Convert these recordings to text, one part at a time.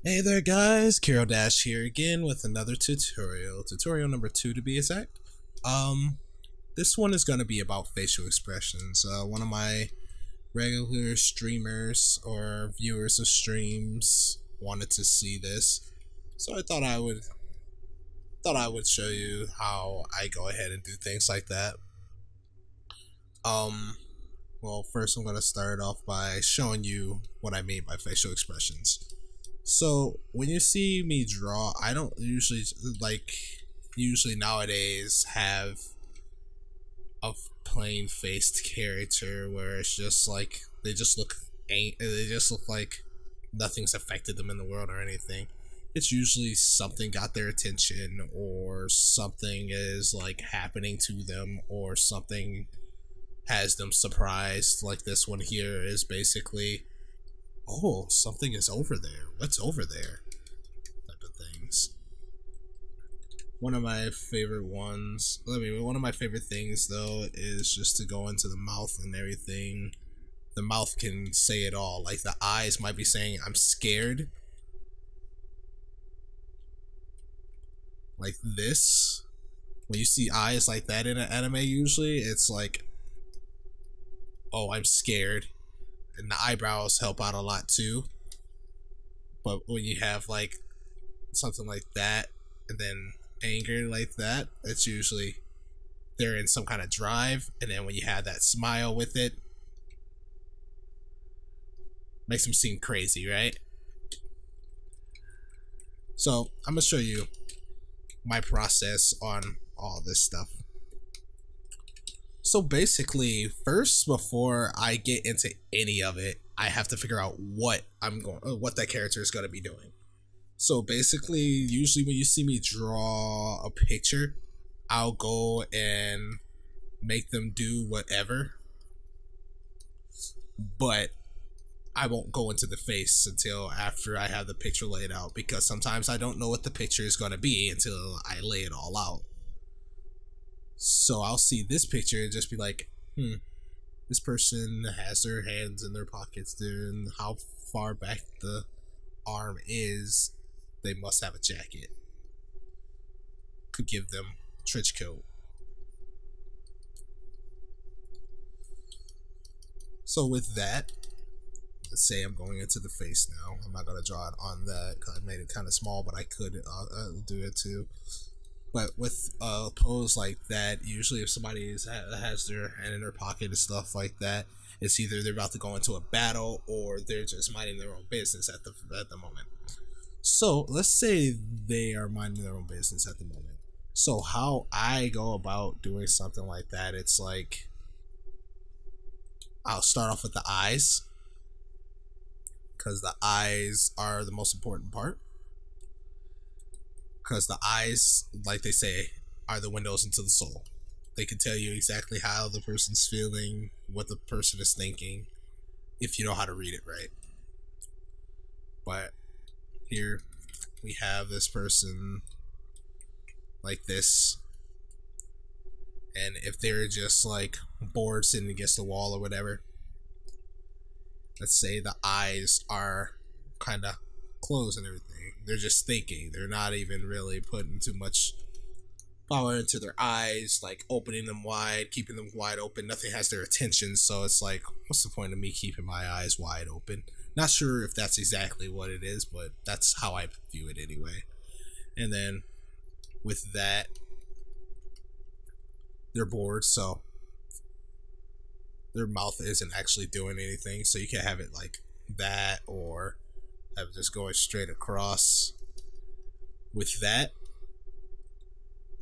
Hey there guys, Kiro Dash here again with another tutorial number 2 to be exact. This one is going to be about facial expressions. One of my regular streamers or viewers of streams wanted to see this, so I thought I would show you how I go ahead and do things like that. Um, well, first I'm going to start off by showing you what I mean by facial expressions. So when you see me draw, I don't usually nowadays have a plain faced character where it's just like they just look like nothing's affected them in the world or anything. It's usually something got their attention, or something is like happening to them, or something has them surprised. Like this one here is basically, oh, something is over there. What's over there? Type of things. One of my favorite one of my favorite things though is just to go into the mouth and everything. The mouth can say it all. Like the eyes might be saying, I'm scared. Like this. When you see eyes like that in an anime, usually it's like, oh, I'm scared. And the eyebrows help out a lot too. But when you have like something like that and then anger like that, it's usually they're in some kind of drive. And then when you have that smile with it, makes them seem crazy, right? So I'm gonna show you my process on all this stuff. So basically, first, before I get into any of it, I have to figure out what that character is going to be doing. So basically, usually when you see me draw a picture, I'll go and make them do whatever, but I won't go into the face until after I have the picture laid out, because sometimes I don't know what the picture is going to be until I lay it all out. So I'll see this picture and just be like, this person has their hands in their pockets, and how far back the arm is, they must have a jacket. Could give them a trench coat. So with that, let's say I'm going into the face now. I'm not going to draw it on that because I made it kind of small, but I could do it too. But with a pose like that, usually if somebody has their hand in their pocket and stuff like that, it's either they're about to go into a battle or they're just minding their own business at the moment. So let's say they are minding their own business at the moment. So how I go about doing something like that, it's like I'll start off with the eyes, because the eyes are the most important part. Because the eyes, like they say, are the windows into the soul. They can tell you exactly how the person's feeling, what the person is thinking, if you know how to read it right. But here we have this person like this, and if they're just like bored sitting against the wall or whatever, let's say the eyes are kind of closed and everything. They're just thinking. They're not even really putting too much power into their eyes, like opening them wide, keeping them wide open. Nothing has their attention, so it's like, what's the point of me keeping my eyes wide open? Not sure if that's exactly what it is, but that's how I view it anyway. And then with that, they're bored, so their mouth isn't actually doing anything, so you can have it like that, or have it just going straight across. With that,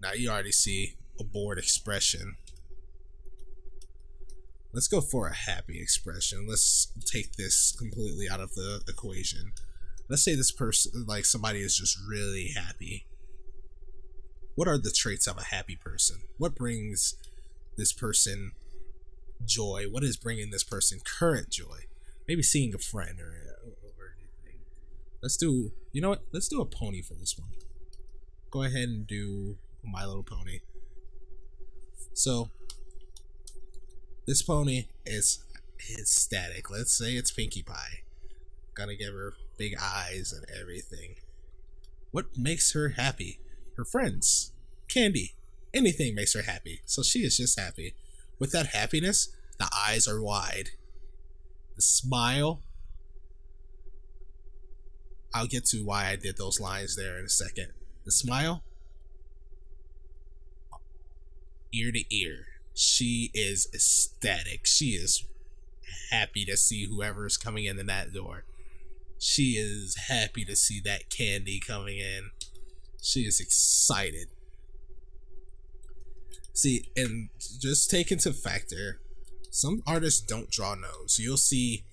now you already see a bored expression. Let's go for a happy expression. Let's take this completely out of the equation. Let's say this person, like somebody is just really happy. What are the traits of a happy person? What brings this person joy? What is bringing this person current joy? Maybe seeing a friend or anything. Let's do, you know what? Let's do a pony for this one. Go ahead and do My Little Pony. So this pony is static. Let's say it's Pinkie Pie. gonna give her big eyes and everything. What makes her happy? Her friends, candy, anything makes her happy. So she is just happy. With that happiness, the eyes are wide. The smile. I'll get to why I did those lines there in a second. The smile, ear to ear. She is ecstatic. She is happy to see whoever is coming in that door. She is happy to see that candy coming in. She is excited. See, and just take into factor, some artists don't draw nose. You'll see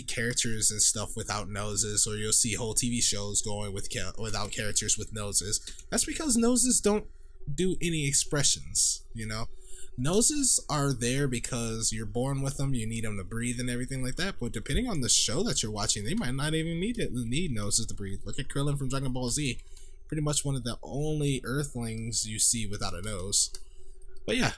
characters and stuff without noses, or you'll see whole TV shows going without characters with noses. That's because noses don't do any expressions, you know? Noses are there because you're born with them, you need them to breathe and everything like that, but depending on the show that you're watching, they might not even need noses to breathe. Look at Krillin from Dragon Ball Z. Pretty much one of the only Earthlings you see without a nose. But yeah,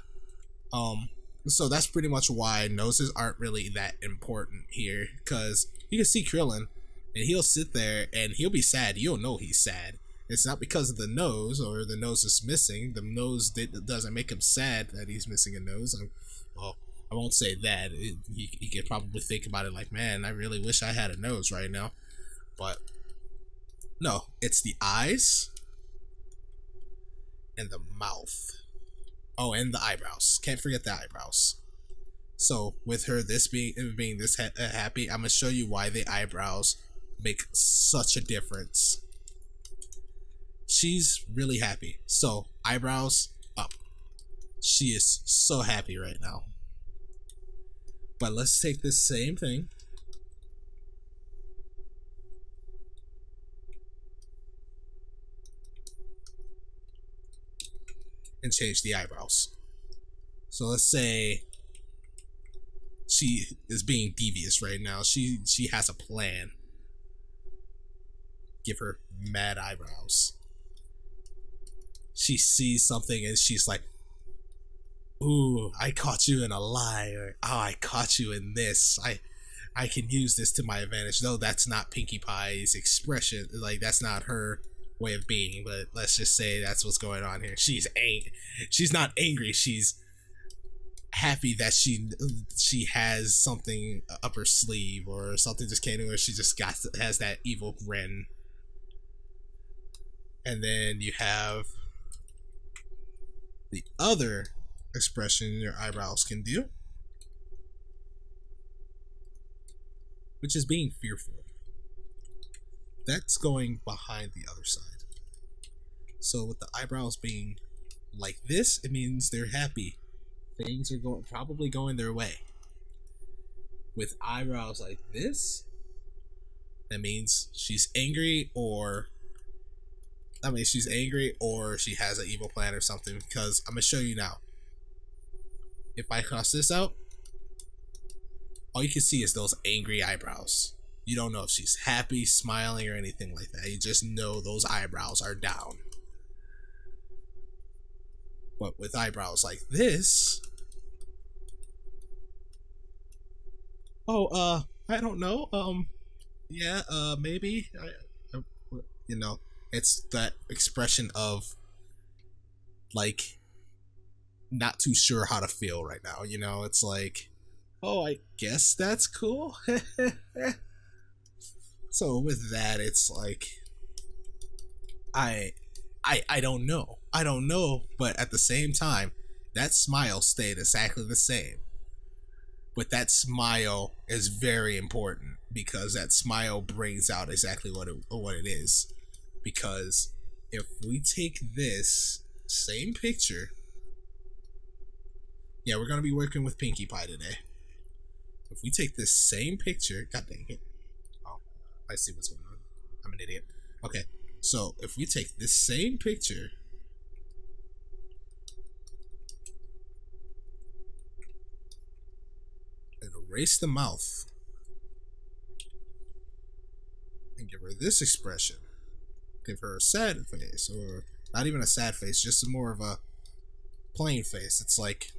so that's pretty much why noses aren't really that important here, because you can see Krillin, and he'll sit there, and he'll be sad. You'll know he's sad. It's not because of the nose, or the nose is missing. The nose doesn't make him sad that he's missing a nose. Well, I won't say that. He could probably think about it like, man, I really wish I had a nose right now. But no, it's the eyes and the mouth. Oh, and the eyebrows. Can't forget the eyebrows. So with her being this happy, I'm gonna show you why the eyebrows make such a difference. She's really happy. So eyebrows up. She is so happy right now. But let's take this same thing and change the eyebrows. So let's say she is being devious right now. She has a plan. Give her mad eyebrows. She sees something and she's like, ooh, I caught you in a lie, or oh, I caught you in this. I can use this to my advantage. Though that's not Pinkie Pie's expression. Like, that's not her way of being, but let's just say that's what's going on here. She's not angry. She's happy that she has something up her sleeve, or something just came to her. She just has that evil grin. And then you have the other expression your eyebrows can do, which is being fearful. That's going behind the other side. So with the eyebrows being like this, it means they're happy. Things are probably going their way. With eyebrows like this, that means she's angry, or she has an evil plan or something, because I'm gonna show you now. If I cross this out, all you can see is those angry eyebrows. You don't know if she's happy, smiling, or anything like that. You just know those eyebrows are down. But with eyebrows like this, I don't know. Yeah, maybe. You know, it's that expression of, like, not too sure how to feel right now. You know, it's like, oh, I guess that's cool. So with that, it's like, I don't know. I don't know, but at the same time, that smile stayed exactly the same. But that smile is very important, because that smile brings out exactly what it is. Because if we take this same picture, yeah, we're gonna be working with Pinkie Pie today. If we take this same picture, god dang it. Oh, I see what's going on. I'm an idiot. Okay, so if we take this same picture and erase the mouth and give her this expression, give her a sad face, or not even a sad face, just more of a plain face. It's like,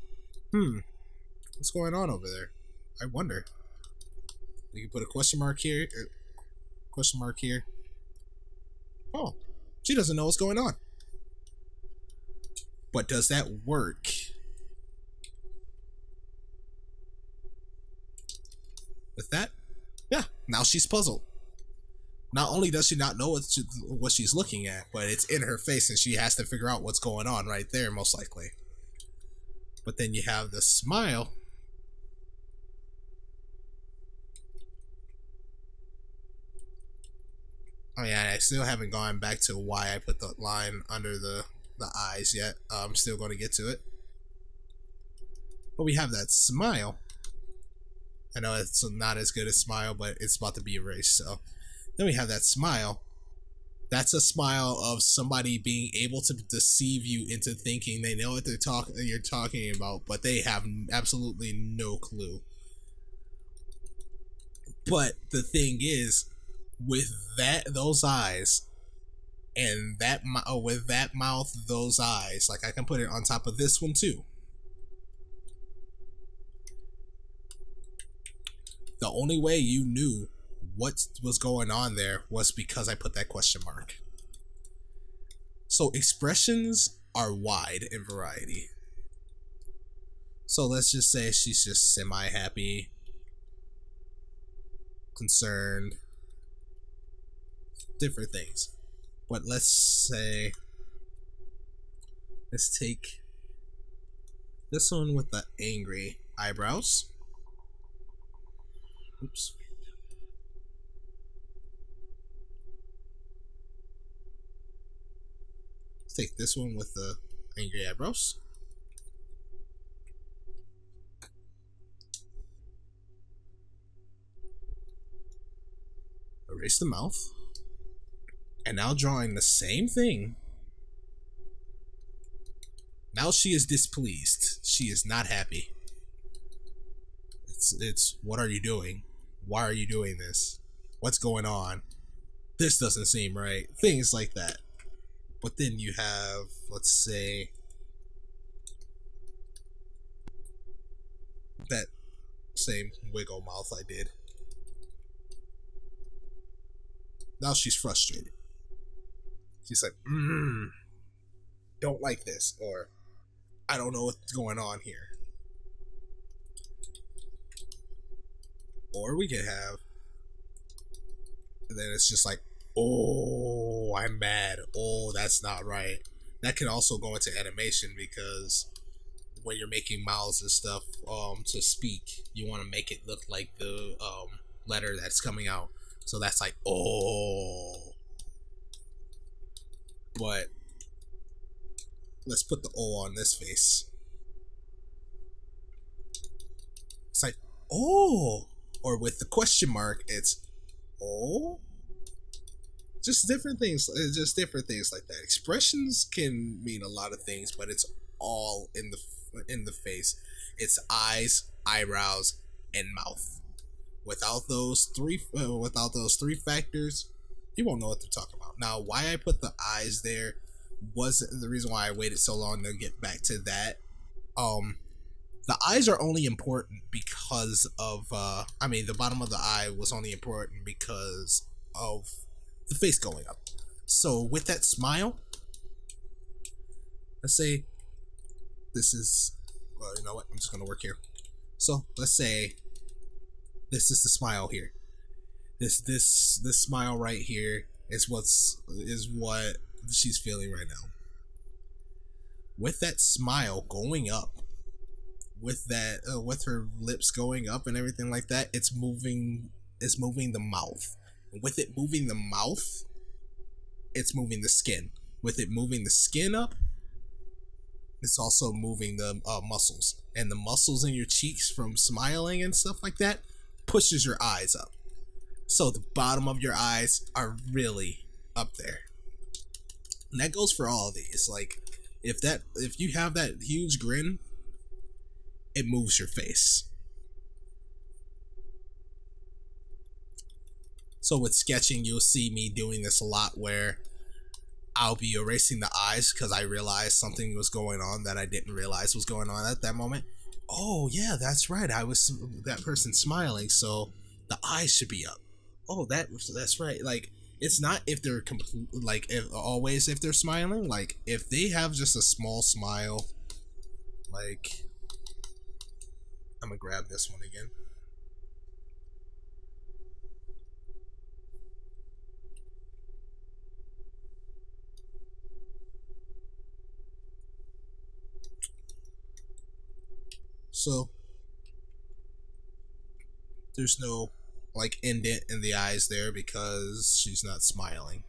what's going on over there? I wonder. We can put a question mark here. question mark here. Oh, she doesn't know what's going on. But does that work? With that? Yeah, now she's puzzled. Not only does she not know what she's looking at, but it's in her face and she has to figure out what's going on right there, most likely. But then you have the smile. Oh yeah, I still haven't gone back to why I put the line under the eyes yet. I'm still going to get to it. But we have that smile. I know it's not as good as smile, but it's about to be erased. So then we have that smile. That's a smile of somebody being able to deceive you into thinking they know what you're talking about, but they have absolutely no clue. But the thing is, with those eyes, and with that mouth, those eyes, like I can put it on top of this one too. The only way you knew what was going on there was because I put that question mark. So expressions are wide in variety. So let's just say she's just semi-happy, concerned, different things. But let's take this one with the angry eyebrows. Oops. Let's take this one with the angry eyebrows. Erase the mouth. And now drawing the same thing. Now she is displeased. She is not happy. It's what are you doing? Why are you doing this? What's going on? This doesn't seem right. Things like that. But then you have, let's say, that same wiggle mouth I did. Now she's frustrated. She's like, don't like this, or I don't know what's going on here. Or we could have, and then it's just like, oh, I'm mad. Oh, that's not right. That can also go into animation because when you're making mouths and stuff to speak, you want to make it look like the letter that's coming out. So that's like, oh. But let's put the O on this face. It's like, oh. Or with the question mark, it's, oh. Just different things. Just different things like that. Expressions can mean a lot of things, but it's all in the face. It's eyes, eyebrows, and mouth. Without those three factors, you won't know what they're talking about. Now, why I put the eyes there wasn't the reason why I waited so long to get back to that. The eyes are only important because of the bottom of the eye was only important because of the face going up. So with that smile, let's say this is, well, you know what, I'm just gonna work here. So let's say this is the smile here. This smile right here is what she's feeling right now. With that smile going up, with that with her lips going up and everything like that, it's moving the mouth. And with it moving the mouth, it's moving the skin. With it moving the skin up, it's also moving the muscles. And the muscles in your cheeks from smiling and stuff like that pushes your eyes up. So the bottom of your eyes are really up there. And that goes for all of these. Like, if you have that huge grin, it moves your face. So with sketching, you'll see me doing this a lot where I'll be erasing the eyes because I realized something was going on that I didn't realize was going on at that moment. Oh yeah, that's right. That person smiling, so the eyes should be up. oh, that's right. Like, it's not if they're complete, like, if always if they're smiling. Like, if they have just a small smile, like, I'm gonna grab this one again. So there's no like indent in the eyes there because she's not smiling.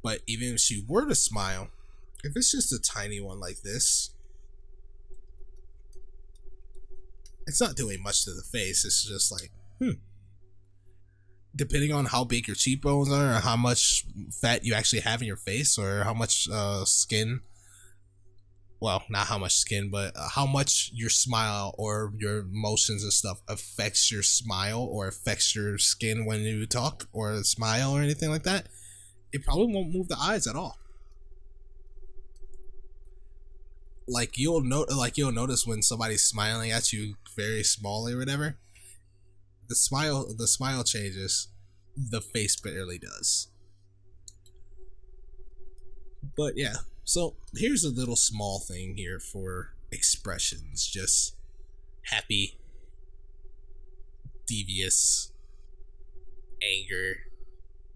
But even if she were to smile, if it's just a tiny one like this, it's not doing much to the face. It's just like, depending on how big your cheekbones are, or how much fat you actually have in your face, or how much skin. Well, not how much skin, but how much your smile or your motions and stuff affects your smile or affects your skin when you talk or smile or anything like that. It probably won't move the eyes at all. Like you'll notice when somebody's smiling at you very small or whatever, the smile changes, the face barely does. But yeah, so here's a little small thing here for expressions: just happy, devious, anger,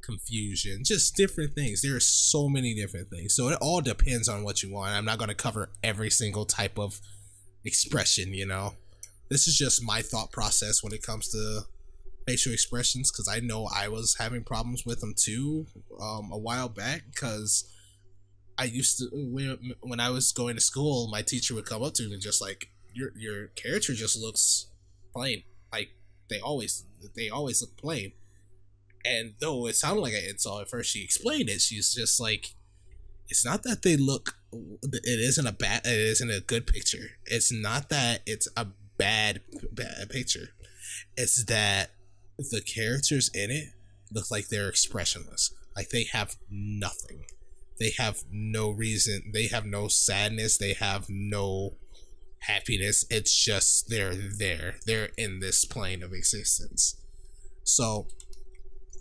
confusion, just different things. There are so many different things, so it all depends on what you want. I'm not going to cover every single type of expression, this is just my thought process when it comes to facial expressions, because I know I was having problems with them too, a while back, because I used to, when I was going to school, my teacher would come up to me and just like, your character just looks plain. Like, they always look plain. And though it sounded like an insult at first, she explained it. She's just like, it's not that they look, it isn't a good picture. It's not that it's a bad picture. It's that the characters in it look like they're expressionless. Like, they have nothing. They have no reason. They have no sadness. They have no happiness. It's just they're there. They're in this plane of existence. So,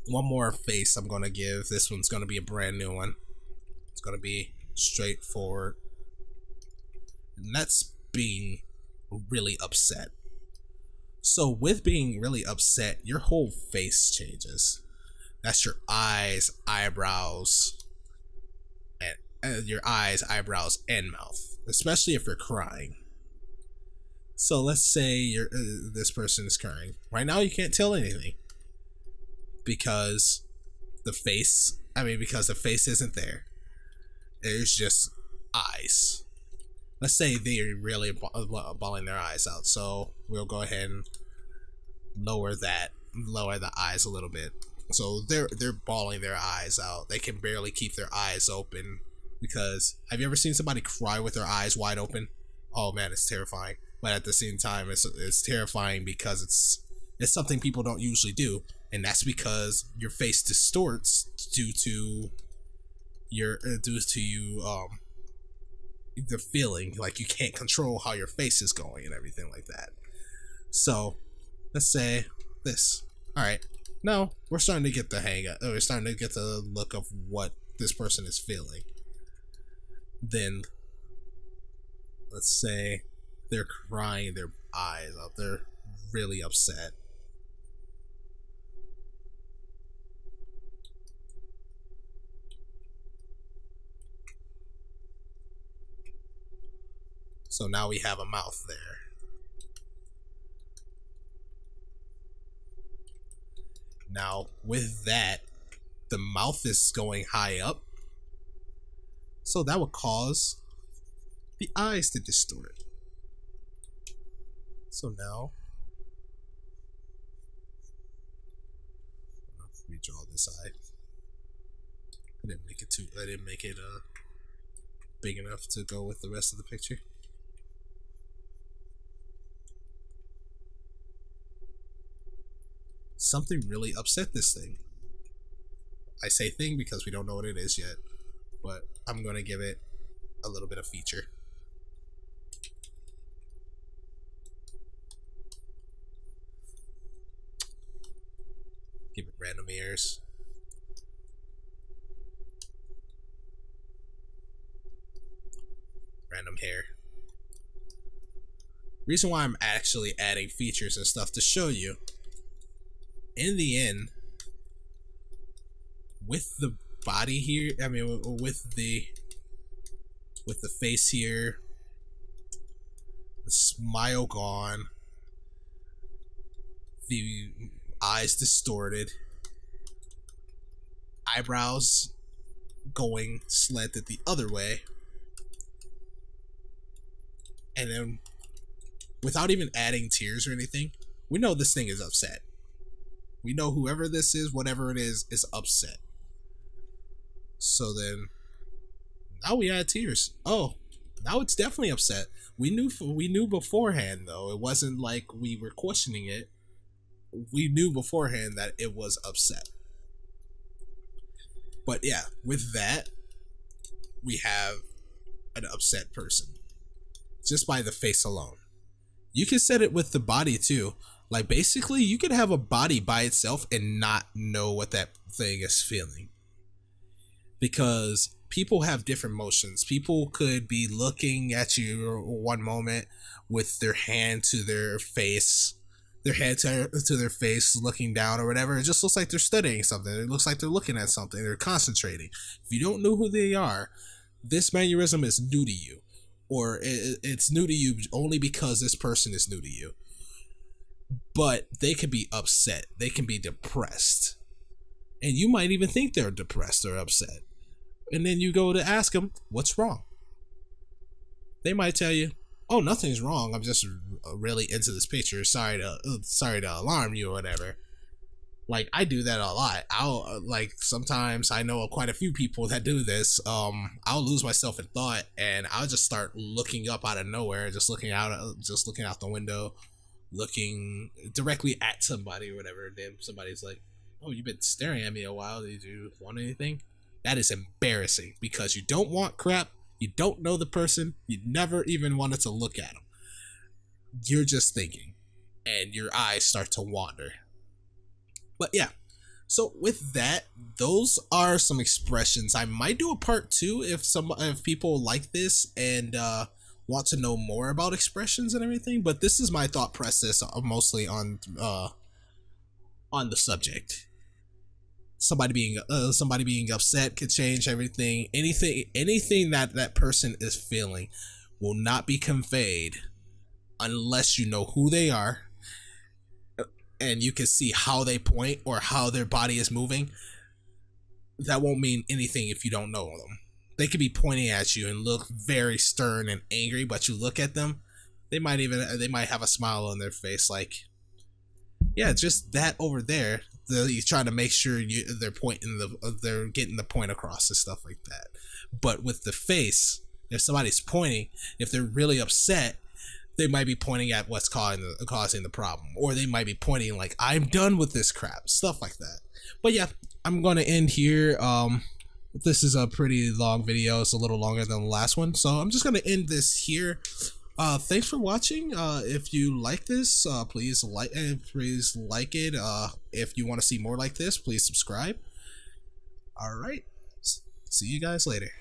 one more face I'm going to give. This one's going to be a brand new one. It's going to be straightforward. And that's being really upset. So, with being really upset, your whole face changes. That's your eyes, eyebrows, and your eyes, eyebrows, and mouth, especially if you're crying. So let's say this person is crying. Right now, you can't tell anything because because the face isn't there. There's just eyes. Let's say they're really bawling their eyes out. So we'll go ahead and lower the eyes a little bit. So they're bawling their eyes out. They can barely keep their eyes open. Because have you ever seen somebody cry with their eyes wide open? Oh man, it's terrifying. But at the same time, it's terrifying because it's something people don't usually do, and that's because your face distorts due to the feeling, like you can't control how your face is going and everything like that. So let's say this. All right, now we're starting to get the hang of. We're starting to get the look of what this person is feeling. Then let's say they're crying their eyes out. They're really upset. So now we have a mouth there. Now with that, the mouth is going high up. So that would cause the eyes to distort. So now, let me draw this eye. I didn't make it big enough to go with the rest of the picture. Something really upset this thing. I say thing because we don't know what it is yet, but I'm going to give it a little bit of feature. Give it random ears. Random hair. Reason why I'm actually adding features and stuff to show you, in the end, with the body here, I mean with the face here, the smile gone, the eyes distorted, eyebrows going slanted the other way, and then without even adding tears or anything, we know this thing is upset. We know whoever this is, whatever it is upset. So then, now we add tears. Oh, now it's definitely upset. We knew beforehand though. It wasn't like we were questioning it. We knew beforehand that it was upset. But yeah, with that, we have an upset person just by the face alone. You can set it with the body too. Like basically, you could have a body by itself and not know what that thing is feeling. Because people have different motions. People could be looking at you one moment with their hand to their face, their head to their face, looking down or whatever. It just looks like they're studying something. It looks like they're looking at something. They're concentrating. If you don't know who they are, this mannerism is new to you. Or it's new to you only because this person is new to you. But they can be upset. They can be depressed. And you might even think they're depressed or upset. And then you go to ask them, what's wrong? They might tell you, oh, nothing's wrong. I'm just really into this picture. Sorry to alarm you or whatever. Like, I do that a lot. I'll sometimes I know quite a few people that do this. I'll lose myself in thought and I'll just start looking up out of nowhere, just looking out the window, looking directly at somebody or whatever. Then somebody's like, oh, you've been staring at me a while. Did you want anything? That is embarrassing because you don't want crap. You don't know the person. You never even wanted to look at them. You're just thinking and your eyes start to wander. But yeah, so with that, those are some expressions. I might do a part 2 if people like this and want to know more about expressions and everything. But this is my thought process mostly on the subject. Somebody being upset could change everything. Anything that person is feeling will not be conveyed unless you know who they are and you can see how they point or how their body is moving. That won't mean anything if you don't know them. They could be pointing at you and look very stern and angry, but you look at them, they might have a smile on their face, like, yeah, just that over there. They're trying to make sure they're getting the point across and stuff like that. But with the face, if somebody's pointing, if they're really upset, they might be pointing at what's causing the problem, or they might be pointing like, I'm done with this crap, stuff like that. But yeah, I'm going to end here. This is a pretty long video. It's a little longer than the last one, so I'm just going to end this here. Thanks for watching. If you like this, please like it. If you want to see more like this, please subscribe. All right, see you guys later.